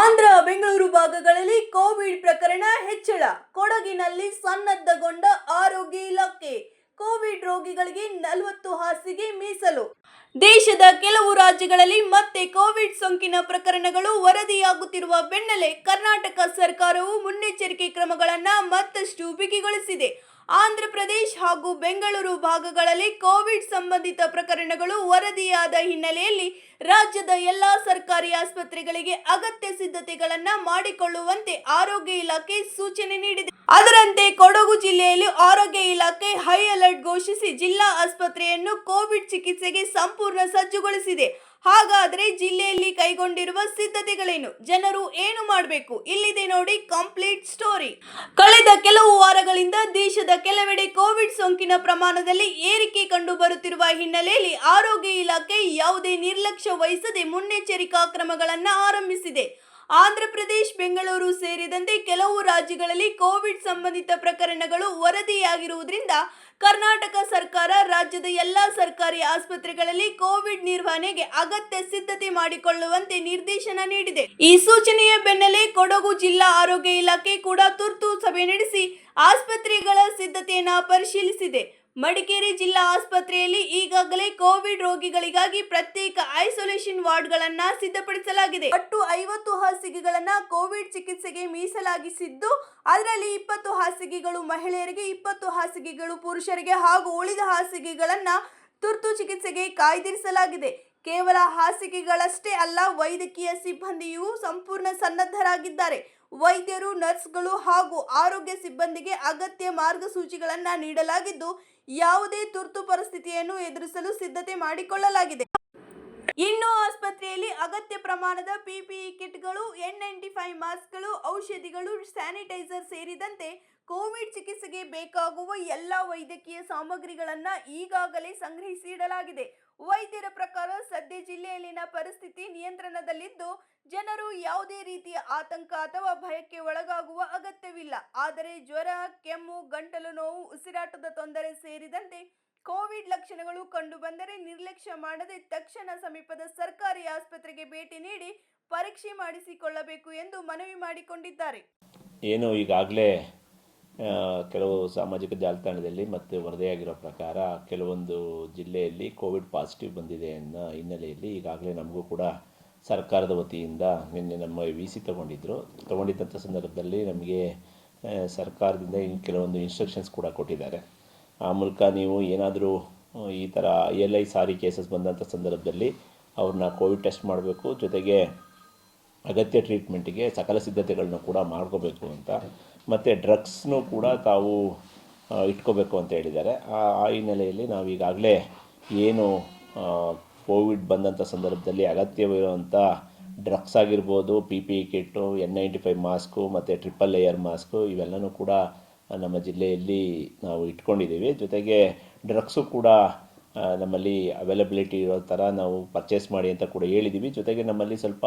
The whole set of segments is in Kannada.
ಆಂಧ್ರ ಬೆಂಗಳೂರು ಭಾಗಗಳಲ್ಲಿ ಕೋವಿಡ್ ಪ್ರಕರಣ ಹೆಚ್ಚಳ. ಕೊಡಗಿನಲ್ಲಿ ಸನ್ನದ್ಧಗೊಂಡ ಆರೋಗ್ಯ ಇಲಾಖೆ. ಕೋವಿಡ್ ರೋಗಿಗಳಿಗೆ 40 ಹಾಸಿಗೆ ಮೀಸಲು. ದೇಶದ ಕೆಲವು ರಾಜ್ಯಗಳಲ್ಲಿ ಮತ್ತೆ ಕೋವಿಡ್ ಸೋಂಕಿನ ಪ್ರಕರಣಗಳು ವರದಿಯಾಗುತ್ತಿರುವ ಬೆನ್ನಲ್ಲೇ ಕರ್ನಾಟಕ ಸರ್ಕಾರವು ಮುನ್ನೆಚ್ಚರಿಕೆ ಕ್ರಮಗಳನ್ನು ಮತ್ತಷ್ಟು ಬಿಗಿಗೊಳಿಸಿದೆ. ಆಂಧ್ರ ಪ್ರದೇಶ ಹಾಗೂ ಬೆಂಗಳೂರು ಭಾಗಗಳಲ್ಲಿ ಕೋವಿಡ್ ಸಂಬಂಧಿತ ಪ್ರಕರಣಗಳು ವರದಿಯಾದ ಹಿನ್ನೆಲೆಯಲ್ಲಿ ರಾಜ್ಯದ ಎಲ್ಲಾ ಸರ್ಕಾರಿ ಆಸ್ಪತ್ರೆಗಳಿಗೆ ಅಗತ್ಯ ಸಿದ್ಧತೆಗಳನ್ನು ಮಾಡಿಕೊಳ್ಳುವಂತೆ ಆರೋಗ್ಯ ಇಲಾಖೆ ಸೂಚನೆ ನೀಡಿದೆ. ಅದರಂತೆ ಕೊಡಗು ಜಿಲ್ಲೆಯಲ್ಲಿ ಆರೋಗ್ಯ ಇಲಾಖೆ ಹೈ ಅಲರ್ಟ್ ಘೋಷಿಸಿ ಜಿಲ್ಲಾ ಆಸ್ಪತ್ರೆಯನ್ನು ಕೋವಿಡ್ ಚಿಕಿತ್ಸೆಗೆ ಸಂಪೂರ್ಣ ಸಜ್ಜುಗೊಳಿಸಿದೆ. ಹಾಗಾದರೆ ಜಿಲ್ಲೆಯಲ್ಲಿ ಕೈಗೊಂಡಿರುವ ಸಿದ್ಧತೆಗಳೇನು? ಜನರು ಏನು ಮಾಡಬೇಕು? ಇಲ್ಲಿದೆ ನೋಡಿ ಕಂಪ್ಲೀಟ್ ಸ್ಟೋರಿ. ಕಳೆದ ಕೆಲವು ವಾರಗಳಿಂದ ದೇಶದ ಕೆಲವೆಡೆ ಕೋವಿಡ್ ಸೋಂಕಿನ ಪ್ರಮಾಣದಲ್ಲಿ ಏರಿಕೆ ಕಂಡು ಬರುತ್ತಿರುವ ಹಿನ್ನೆಲೆಯಲ್ಲಿ ಆರೋಗ್ಯ ಇಲಾಖೆ ಯಾವುದೇ ನಿರ್ಲಕ್ಷ್ಯ ವಹಿಸದೆ ಮುನ್ನೆಚ್ಚರಿಕಾ ಕ್ರಮಗಳನ್ನು ಆರಂಭಿಸಿದೆ. ಆಂಧ್ರ ಪ್ರದೇಶ, ಬೆಂಗಳೂರು ಸೇರಿದಂತೆ ಕೆಲವು ರಾಜ್ಯಗಳಲ್ಲಿ ಕೋವಿಡ್ ಸಂಬಂಧಿತ ಪ್ರಕರಣಗಳು ವರದಿಯಾಗಿರುವುದರಿಂದ ಕರ್ನಾಟಕ ಸರ್ಕಾರ ರಾಜ್ಯದ ಎಲ್ಲಾ ಸರ್ಕಾರಿ ಆಸ್ಪತ್ರೆಗಳಲ್ಲಿ ಕೋವಿಡ್ ನಿರ್ವಹಣೆಗೆ ಅಗತ್ಯ ಸಿದ್ಧತೆ ಮಾಡಿಕೊಳ್ಳುವಂತೆ ನಿರ್ದೇಶನ ನೀಡಿದೆ. ಈ ಸೂಚನೆಯ ಬೆನ್ನಲ್ಲೇ ಕೊಡಗು ಜಿಲ್ಲಾ ಆರೋಗ್ಯ ಇಲಾಖೆ ಕೂಡ ತುರ್ತು ಸಭೆ ನಡೆಸಿ ಆಸ್ಪತ್ರೆಗಳ ಸಿದ್ಧತೆಯನ್ನು ಪರಿಶೀಲಿಸಿದೆ. ಮಡಿಕೇರಿ ಜಿಲ್ಲಾ ಆಸ್ಪತ್ರೆಯಲ್ಲಿ ಈಗಾಗಲೇ ಕೋವಿಡ್ ರೋಗಿಗಳಿಗಾಗಿ ಪ್ರತ್ಯೇಕ ಐಸೋಲೇಷನ್ ವಾರ್ಡ್ಗಳನ್ನು ಸಿದ್ಧಪಡಿಸಲಾಗಿದೆ. ಒಟ್ಟು 50 ಹಾಸಿಗೆಗಳನ್ನು ಕೋವಿಡ್ ಚಿಕಿತ್ಸೆಗೆ ಮೀಸಲಾಗಿಸಿದ್ದು, ಅದರಲ್ಲಿ 20 ಹಾಸಿಗೆಗಳು ಮಹಿಳೆಯರಿಗೆ, 20 ಹಾಸಿಗೆಗಳು ಪುರುಷರಿಗೆ ಹಾಗೂ ಉಳಿದ ಹಾಸಿಗೆಗಳನ್ನು ತುರ್ತು ಚಿಕಿತ್ಸೆಗೆ ಕಾಯ್ದಿರಿಸಲಾಗಿದೆ. ಕೇವಲ ಹಾಸಿಗೆಗಳಷ್ಟೇ ಅಲ್ಲ, ವೈದ್ಯಕೀಯ ಸಿಬ್ಬಂದಿಯೂ ಸಂಪೂರ್ಣ ಸನ್ನದ್ಧರಾಗಿದ್ದಾರೆ. ವೈದ್ಯರು, ನರ್ಸ್ಗಳು ಹಾಗೂ ಆರೋಗ್ಯ ಸಿಬ್ಬಂದಿಗೆ ಅಗತ್ಯ ಮಾರ್ಗಸೂಚಿಗಳನ್ನು ನೀಡಲಾಗಿದ್ದು, ಯಾವುದೇ ತುರ್ತು ಪರಿಸ್ಥಿತಿಯನ್ನು ಎದುರಿಸಲು ಸಿದ್ಧತೆ ಮಾಡಿಕೊಳ್ಳಲಾಗಿದೆ. ಇನ್ನು ಆಸ್ಪತ್ರೆಯಲ್ಲಿ ಅಗತ್ಯ ಪ್ರಮಾಣದ PPE ಕಿಟ್ಗಳು, N95 ಮಾಸ್ಕ್ಗಳು, ಔಷಧಿಗಳು, ಸ್ಯಾನಿಟೈಸರ್ ಸೇರಿದಂತೆ ಕೋವಿಡ್ ಚಿಕಿತ್ಸೆಗೆ ಬೇಕಾಗುವ ಎಲ್ಲ ವೈದ್ಯಕೀಯ ಸಾಮಗ್ರಿಗಳನ್ನು ಈಗಾಗಲೇ ಸಂಗ್ರಹಿಸಿ ಇಡಲಾಗಿದೆ. ವೈದ್ಯರ ಪ್ರಕಾರ ಸದ್ಯ ಜಿಲ್ಲೆಯಲ್ಲಿನ ಪರಿಸ್ಥಿತಿ ನಿಯಂತ್ರಣದಲ್ಲಿದ್ದು, ಜನರು ಯಾವುದೇ ರೀತಿಯ ಆತಂಕ ಅಥವಾ ಭಯಕ್ಕೆ ಒಳಗಾಗುವ ಅಗತ್ಯವಿಲ್ಲ. ಆದರೆ ಜ್ವರ, ಕೆಮ್ಮು, ಗಂಟಲು ನೋವು, ಉಸಿರಾಟದ ತೊಂದರೆ ಸೇರಿದಂತೆ ಕೋವಿಡ್ ಲಕ್ಷಣಗಳು ಕಂಡುಬಂದರೆ ನಿರ್ಲಕ್ಷ್ಯ ಮಾಡದೆ ತಕ್ಷಣ ಸಮೀಪದ ಸರ್ಕಾರಿ ಆಸ್ಪತ್ರೆಗೆ ಭೇಟಿ ನೀಡಿ ಪರೀಕ್ಷೆ ಮಾಡಿಸಿಕೊಳ್ಳಬೇಕು ಎಂದು ಮನವಿ ಮಾಡಿಕೊಂಡಿದ್ದಾರೆ. ಏನು ಈಗಾಗಲೇ ಕೆಲವು ಸಾಮಾಜಿಕ ಜಾಲತಾಣದಲ್ಲಿ ಮತ್ತು ವರದಿಯಾಗಿರೋ ಪ್ರಕಾರ ಕೆಲವೊಂದು ಜಿಲ್ಲೆಯಲ್ಲಿ ಕೋವಿಡ್ ಪಾಸಿಟಿವ್ ಬಂದಿದೆ ಅನ್ನೋ ಹಿನ್ನೆಲೆಯಲ್ಲಿ ಈಗಾಗಲೇ ನಮಗೂ ಕೂಡ ಸರ್ಕಾರದ ವತಿಯಿಂದ ನಿನ್ನೆ ನಮ್ಮ VC ತಗೊಂಡಿದ್ದಂಥ ಸಂದರ್ಭದಲ್ಲಿ ನಮಗೆ ಸರ್ಕಾರದಿಂದ ಕೆಲವೊಂದು ಇನ್ಸ್ಟ್ರಕ್ಷನ್ಸ್ ಕೂಡ ಕೊಟ್ಟಿದ್ದಾರೆ. ಆ ಮೂಲಕ ನೀವು ಏನಾದರೂ ಈ ಥರ ELI ಸಾರಿ ಕೇಸಸ್ ಬಂದಂಥ ಸಂದರ್ಭದಲ್ಲಿ ಅವ್ರನ್ನ ಕೋವಿಡ್ ಟೆಸ್ಟ್ ಮಾಡಬೇಕು, ಜೊತೆಗೆ ಅಗತ್ಯ ಟ್ರೀಟ್ಮೆಂಟಿಗೆ ಸಕಲ ಸಿದ್ಧತೆಗಳನ್ನ ಕೂಡ ಮಾಡ್ಕೋಬೇಕು ಅಂತ, ಮತ್ತು ಡ್ರಗ್ಸ್ನೂ ಕೂಡ ತಾವು ಇಟ್ಕೋಬೇಕು ಅಂತ ಹೇಳಿದ್ದಾರೆ. ಆ ಹಿನ್ನೆಲೆಯಲ್ಲಿ ನಾವು ಈಗಾಗಲೇ ಏನು ಕೋವಿಡ್ ಬಂದಂಥ ಸಂದರ್ಭದಲ್ಲಿ ಅಗತ್ಯವಿರುವಂಥ ಡ್ರಗ್ಸ್ ಆಗಿರ್ಬೋದು, PPE ಕಿಟ್ಟು, N95 ಮಾಸ್ಕು ಮತ್ತು ಟ್ರಿಪಲ್ ಲೇಯರ್ ಮಾಸ್ಕು ಇವೆಲ್ಲನೂ ಕೂಡ ನಮ್ಮ ಜಿಲ್ಲೆಯಲ್ಲಿ ನಾವು ಇಟ್ಕೊಂಡಿದ್ದೀವಿ. ಜೊತೆಗೆ ಡ್ರಗ್ಸು ಕೂಡ ನಮ್ಮಲ್ಲಿ ಅವೈಲಬಿಲಿಟಿ ಇರೋ ಥರ ನಾವು ಪರ್ಚೇಸ್ ಮಾಡಿ ಅಂತ ಕೂಡ ಹೇಳಿದ್ದೀವಿ. ಜೊತೆಗೆ ನಮ್ಮಲ್ಲಿ ಸ್ವಲ್ಪ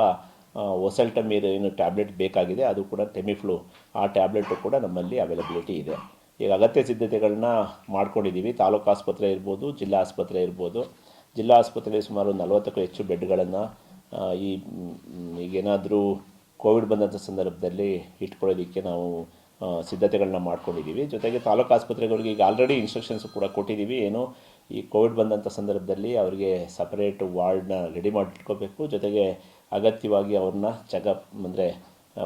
ಒಸಲ್ಟಮೀರ್ ಏನು ಟ್ಯಾಬ್ಲೆಟ್ ಬೇಕಾಗಿದೆ, ಅದು ಕೂಡ ಟೆಮಿಫ್ಲೂ, ಆ ಟ್ಯಾಬ್ಲೆಟು ಕೂಡ ನಮ್ಮಲ್ಲಿ ಅವೈಲಬಿಲಿಟಿ ಇದೆ. ಈಗ ಅಗತ್ಯ ಸಿದ್ಧತೆಗಳನ್ನ ಮಾಡ್ಕೊಂಡಿದ್ದೀವಿ. ತಾಲೂಕು ಆಸ್ಪತ್ರೆ ಇರ್ಬೋದು, ಜಿಲ್ಲಾ ಆಸ್ಪತ್ರೆ ಇರ್ಬೋದು. ಜಿಲ್ಲಾ ಆಸ್ಪತ್ರೆಯಲ್ಲಿ ಸುಮಾರು 40ಕ್ಕೂ ಹೆಚ್ಚು ಬೆಡ್ಗಳನ್ನು ಈಗೇನಾದರೂ ಕೋವಿಡ್ ಬಂದಂಥ ಸಂದರ್ಭದಲ್ಲಿ ಇಟ್ಕೊಳ್ಳೋದಕ್ಕೆ ನಾವು ಸಿದ್ಧತೆಗಳನ್ನ ಮಾಡ್ಕೊಂಡಿದ್ದೀವಿ. ಜೊತೆಗೆ ತಾಲೂಕು ಆಸ್ಪತ್ರೆಗಳಿಗೆ ಈಗ ಆಲ್ರೆಡಿ ಇನ್ಸ್ಟ್ರಕ್ಷನ್ಸ್ ಕೂಡ ಕೊಟ್ಟಿದ್ದೀವಿ. ಏನು ಈ ಕೋವಿಡ್ ಬಂದಂಥ ಸಂದರ್ಭದಲ್ಲಿ ಅವರಿಗೆ ಸಪರೇಟ್ ವಾರ್ಡ್ನ ರೆಡಿ ಮಾಡಿಟ್ಕೋಬೇಕು, ಜೊತೆಗೆ ಅಗತ್ಯವಾಗಿ ಅವ್ರನ್ನ ಅಂದರೆ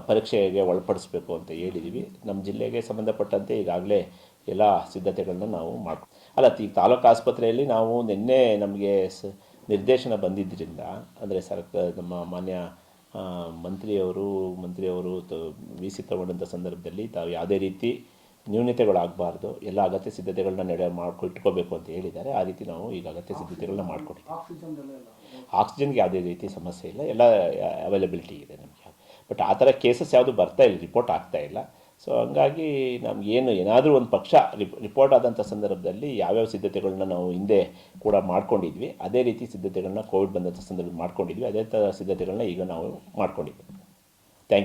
ಪರೀಕ್ಷೆಗೆ ಒಳಪಡಿಸ್ಬೇಕು ಅಂತ ಹೇಳಿದ್ದೀವಿ. ನಮ್ಮ ಜಿಲ್ಲೆಗೆ ಸಂಬಂಧಪಟ್ಟಂತೆ ಈಗಾಗಲೇ ಎಲ್ಲ ಸಿದ್ಧತೆಗಳನ್ನ ನಾವು ಈ ತಾಲೂಕು ಆಸ್ಪತ್ರೆಯಲ್ಲಿ ನಾವು ನಿನ್ನೆ ನಮಗೆ ನಿರ್ದೇಶನ ಬಂದಿದ್ದರಿಂದ, ಅಂದರೆ ನಮ್ಮ ಮಾನ್ಯ ಮಂತ್ರಿಯವರು VC ತಗೊಂಡಂಥ ಸಂದರ್ಭದಲ್ಲಿ ತಾವು ಯಾವುದೇ ರೀತಿ ನ್ಯೂನತೆಗಳಾಗಬಾರ್ದು, ಎಲ್ಲ ಅಗತ್ಯ ಸಿದ್ಧತೆಗಳನ್ನ ಇಟ್ಕೋಬೇಕು ಅಂತ ಹೇಳಿದ್ದಾರೆ. ಆ ರೀತಿ ನಾವು ಈಗ ಅಗತ್ಯ ಸಿದ್ಧತೆಗಳನ್ನ ಮಾಡ್ಕೊಂಡಿದ್ದೀವಿ. ಆಕ್ಸಿಜನ್ಗೆ ಯಾವುದೇ ರೀತಿ ಸಮಸ್ಯೆ ಇಲ್ಲ, ಎಲ್ಲ ಅವೈಲಬಿಲಿಟಿ ಇದೆ ನಮಗೆ. ಬಟ್ ಆ ಥರ ಕೇಸಸ್ ಯಾವುದು ಬರ್ತಾ ಇಲ್ಲ, ರಿಪೋರ್ಟ್ ಆಗ್ತಾ ಇಲ್ಲ. ಸೊ ಹಂಗಾಗಿ ನಮಗೇನು ಏನಾದರೂ ಒಂದು ಪಕ್ಷ ರಿಪೋರ್ಟ್ ಆದಂಥ ಸಂದರ್ಭದಲ್ಲಿ ಯಾವ್ಯಾವ ಸಿದ್ಧತೆಗಳನ್ನ ನಾವು ಹಿಂದೆ ಕೂಡ ಮಾಡ್ಕೊಂಡಿದ್ವಿ, ಅದೇ ರೀತಿ ಸಿದ್ಧತೆಗಳನ್ನ ಕೋವಿಡ್ ಬಂದಂಥ ಸಂದರ್ಭದಲ್ಲಿ ಮಾಡ್ಕೊಂಡಿದ್ವಿ. ಅದೇ ಥರ ಸಿದ್ಧತೆಗಳನ್ನ ಈಗ ನಾವು ಮಾಡ್ಕೊಂಡಿದ್ವಿ.